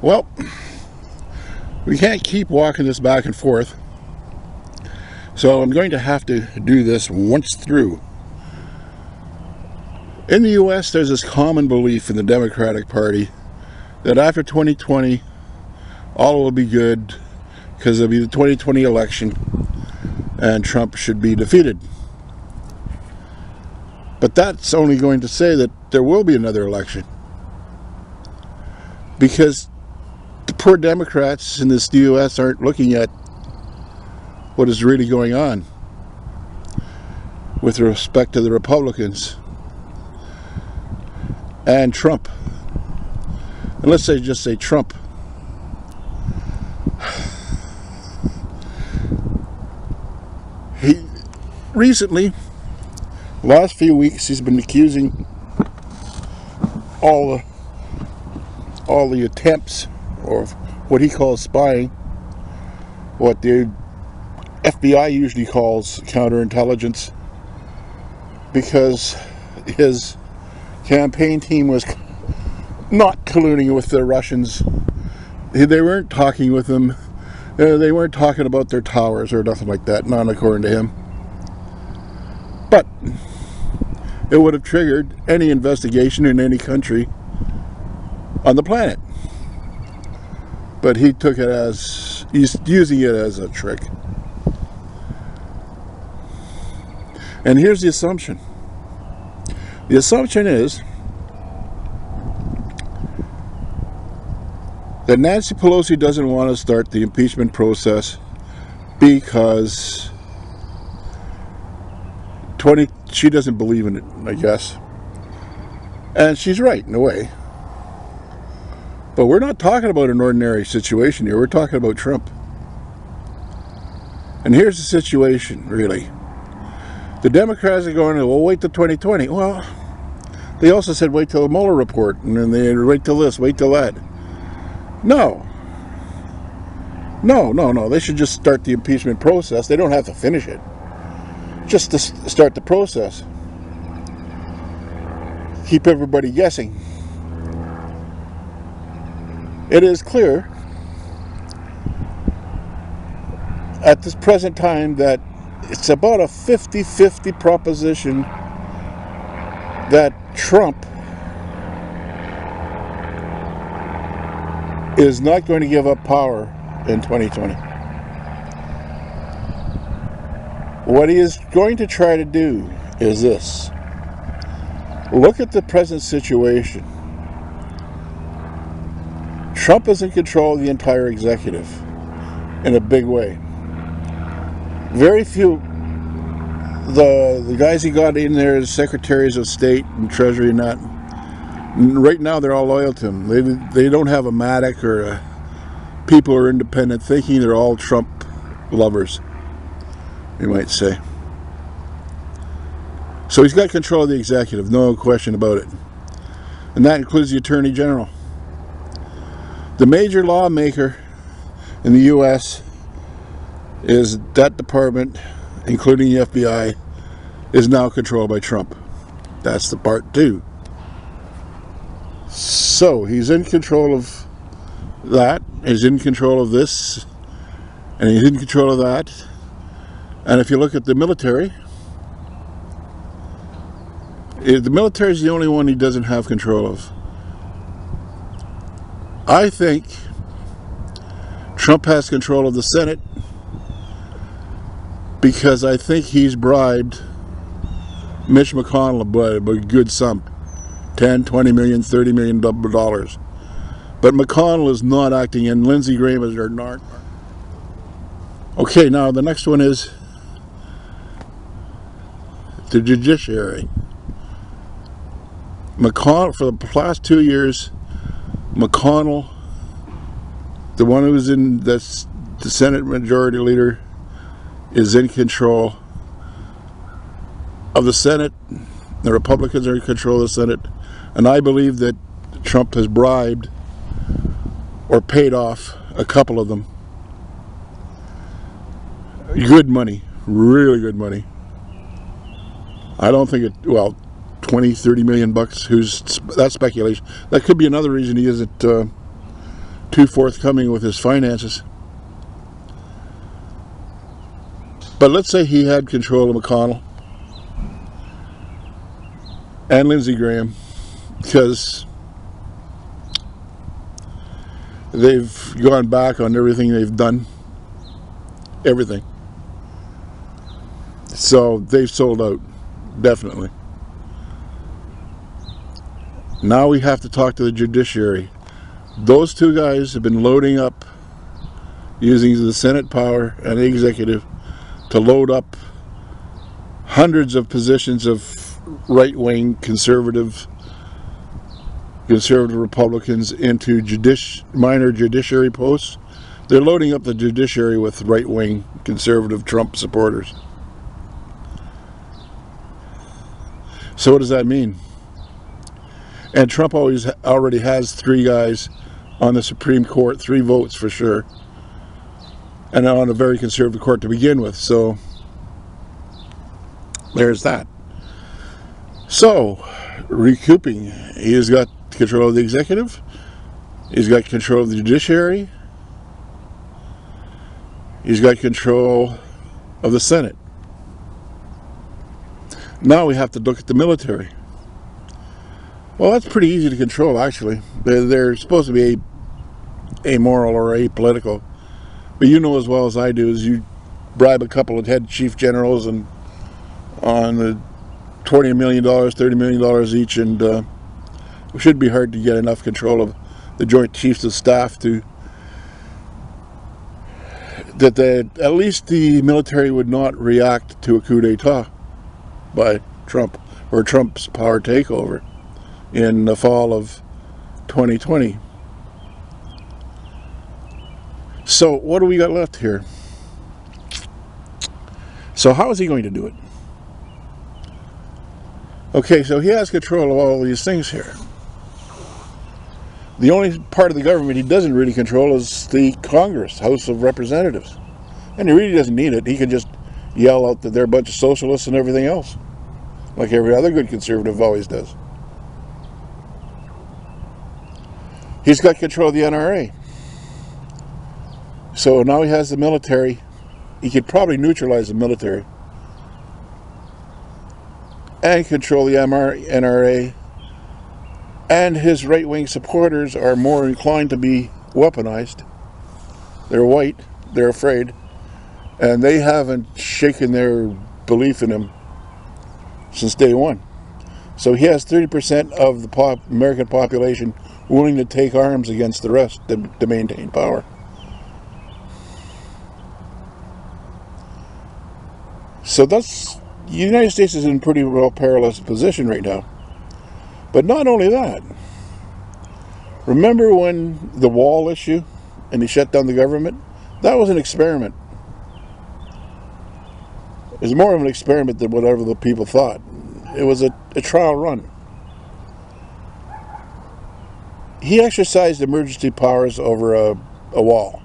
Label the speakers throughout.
Speaker 1: Well, we can't keep walking this back and forth, so I'm going to have to do this once through. In the US, there's this common belief in the Democratic Party that after 2020, all will be good because it'll be the 2020 election and Trump should be defeated. But that's only going to say that there will be another election, because the poor Democrats in this US aren't looking at what is really going on with respect to the Republicans and Trump. And let's just say Trump. He recently, last few weeks, he's been accusing all the attempts, or what he calls spying, what the FBI usually calls counterintelligence, because his campaign team was not colluding with the Russians. They weren't talking with them. They weren't talking about their towers or nothing like that, not according to him. But it would have triggered any investigation in any country on the planet. But he took it as, he's using it as a trick. And here's the assumption. The assumption is that Nancy Pelosi doesn't want to start the impeachment process because she doesn't believe in it, I guess. And she's right, in a way. But we're not talking about an ordinary situation here. We're talking about Trump. And here's the situation, really. The Democrats are going, well, wait till 2020. Well, they also said wait till the Mueller report, and then they wait till this, wait till that. No. They should just start the impeachment process. They don't have to finish it. Just to start the process. Keep everybody guessing. It is clear at this present time that it's about a 50-50 proposition that Trump is not going to give up power in 2020. What he is going to try to do is this. Look at the present situation. Trump is in control of the entire executive in a big way. Very few, the guys he got in there as secretaries of state and treasury and that, right now they're all loyal to him. They don't have a Matic or people who are independent thinking. They're all Trump lovers, you might say. So he's got control of the executive, no question about it. And that includes the Attorney General. The major lawmaker in the U.S. is that department, including the FBI, is now controlled by Trump. That's the part two. So he's in control of that, he's in control of this, and he's in control of that. And if you look at the military is the only one he doesn't have control of. I think Trump has control of the Senate because I think he's bribed Mitch McConnell by a good sum, 10, 20 million, 30 million dollars. But McConnell is not acting, and Lindsey Graham is not. Okay, now the next one is the judiciary. McConnell, for the last 2 years, McConnell, the one who was in the Senate Majority Leader, is in control of the Senate. The Republicans are in control of the Senate, and I believe that Trump has bribed or paid off a couple of them. Good money, really good money. I don't think it, well, 20, 30 million bucks. That's speculation. That could be another reason he isn't too forthcoming with his finances. But let's say he had control of McConnell and Lindsey Graham, because they've gone back on everything they've done. Everything. So they've sold out, definitely. Now we have to talk to the judiciary. Those two guys have been loading up, using the Senate power and the executive to load up hundreds of positions of right-wing conservative Republicans into minor judiciary posts. They're loading up the judiciary with right-wing conservative Trump supporters. So what does that mean? And Trump already has 3 guys on the Supreme Court, 3 votes for sure, and on a very conservative court to begin with. So there's that. So recouping, he's got control of the executive, he's got control of the judiciary, he's got control of the Senate. Now we have to look at the military. Well, that's pretty easy to control, actually. They're supposed to be amoral or apolitical. But you know as well as I do, is you bribe a couple of head chief generals and on the $20 million, $30 million each, and it should be hard to get enough control of the Joint Chiefs of Staff at least the military would not react to a coup d'etat by Trump or Trump's power takeover in the fall of 2020. So what do we got left here? So how is he going to do it? Okay, so he has control of all these things here. The only part of the government he doesn't really control is the Congress, House of Representatives. And he really doesn't need it. He can just yell out that they're a bunch of socialists and everything else, like every other good conservative always does. He's got control of the NRA. So now he has the military. He could probably neutralize the military and control the NRA. And his right-wing supporters are more inclined to be weaponized. They're white, they're afraid, and they haven't shaken their belief in him since day one. So he has 30% of the American population willing to take arms against the rest to maintain power. So the United States is in a pretty well perilous position right now. But not only that, remember when the wall issue and he shut down the government? That was an experiment. It was more of an experiment than whatever the people thought. It was a trial run. He exercised emergency powers over a wall.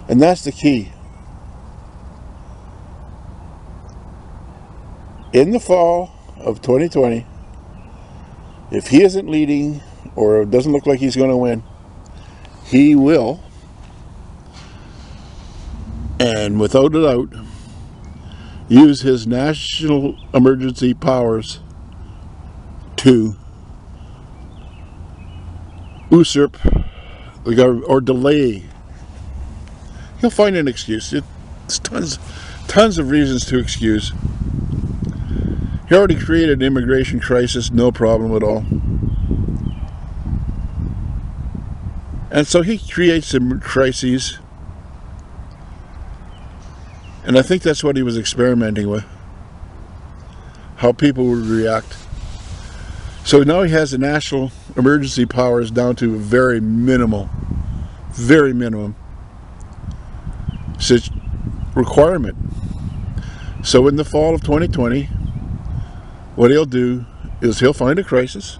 Speaker 1: And that's the key. In the fall of 2020, if he isn't leading, or it doesn't look like he's going to win, he will, and without a doubt, use his national emergency powers to usurp the government or delay. He'll find an excuse. There's tons of reasons to excuse. He already created an immigration crisis, no problem at all. And so he creates some crises. And I think that's what he was experimenting with. How people would react. So now he has the national emergency powers down to a very minimum requirement. So in the fall of 2020, what he'll do is he'll find a crisis,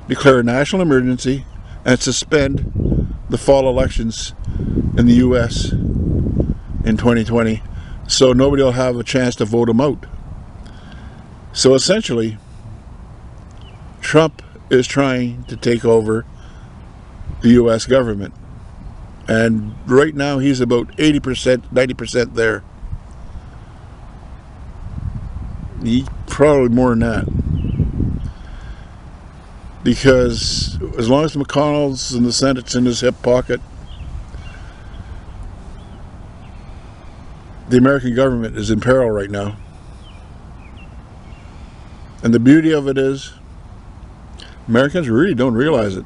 Speaker 1: declare a national emergency, and suspend the fall elections in the U.S. in 2020 so nobody will have a chance to vote him out. So essentially, Trump is trying to take over the U.S. government. And right now he's about 80%, 90% there. Probably more than that. Because as long as McConnell's in the Senate's in his hip pocket, the American government is in peril right now. And the beauty of it is, Americans really don't realize it.